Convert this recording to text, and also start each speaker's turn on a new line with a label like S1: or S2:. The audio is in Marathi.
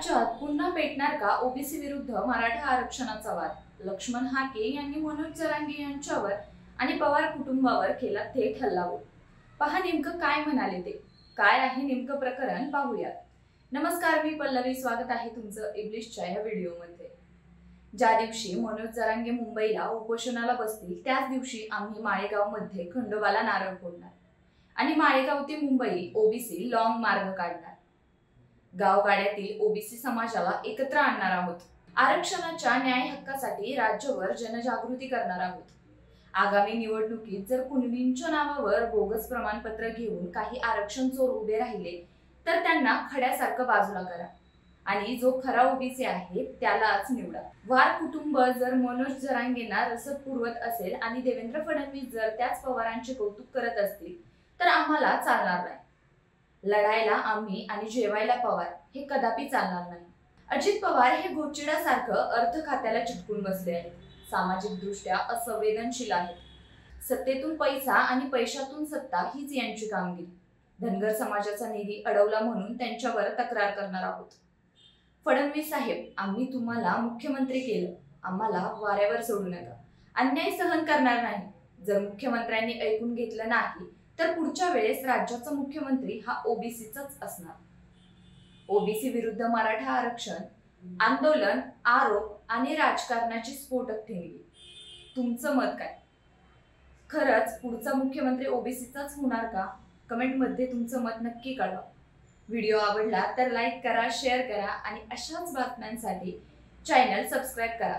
S1: राज्यात पुन्हा पेटणार का ओबीसी विरुद्ध मराठा आरक्षणाचा वाद? लक्ष्मण हाके यांनी मनोज जरांगे यांच्यावर आणि पवार कुटुंबावर केला थेट हल्लाबोल। पहा नेमकं काय म्हणाले ते, काय आहे नेमकं प्रकरण पाहूयात। नमस्कार, मी पल्लवी, स्वागत आहे तुमचं इंग्लिशच्या या व्हिडिओमध्ये। ज्या दिवशी मनोज जरांगे मुंबईला उपोषणाला बसतील त्याच दिवशी आम्ही माळेगावमध्ये खंडोबाला नारळ फोडणार आणि माळेगाव ते मुंबई ओबीसी लॉंग मार्ग काढणार। गावगाड्यातील ओबीसी समाजाला एकत्र आणणार आहोत। आरक्षणाच्या न्याय हक्कासाठी राज्यभर जनजागृती करणार आहोत। आगामी निवडणुकीत जर कुणबींच्या नावावर बोगस प्रमाणपत्र घेऊन काही आरक्षण चोर उभे राहिले तर त्यांना खड्यासारखं बाजूला करा आणि जो खरा ओबीसी आहे त्यालाच निवडा। वार कुटुंब जर मनोज जरांगेंना रसद पुरवत असेल आणि देवेंद्र फडणवीस जर त्याच पवारांचे कौतुक करत असतील तर आम्हाला चालणार नाही। लढायला आम्ही आणि जेवायला पवार हे कदापि चालणार नाही। अजित पवार हे गोचिडासारखं अर्थ खात्याला चिटकून बसले आहेत। सामाजिक दृष्ट्या असंवेदनशील आहेत। सत्तेतून पैसा आणि पैशातून सत्ता हीच यांची कामगिरी। धनगर समाजाचा निधी अडवला म्हणून त्यांच्यावर तक्रार करणार आहोत। फडणवीस साहेब, आम्ही तुम्हाला मुख्यमंत्री केलं, आम्हाला वाऱ्यावर सोडू नका। अन्याय सहन करणार नाही। जर मुख्यमंत्र्यांनी ऐकून घेतलं नाही तर पुढच्या वेळेस राज्याचा मुख्यमंत्री हा ओबीसीचाच असणार। ओबीसी विरुद्ध मराठा आरक्षण आंदोलन, आरोप आणि राजकारणाची स्फोटक ठिणगी। तुमचं मत काय? खरंच पुढचा मुख्यमंत्री ओबीसीचाच होणार का? कमेंट मध्ये तुमचं मत नक्की कळवा। व्हिडिओ आवडला तर लाईक करा, शेअर करा आणि अशाच बातम्यांसाठी चॅनल सबस्क्राईब करा।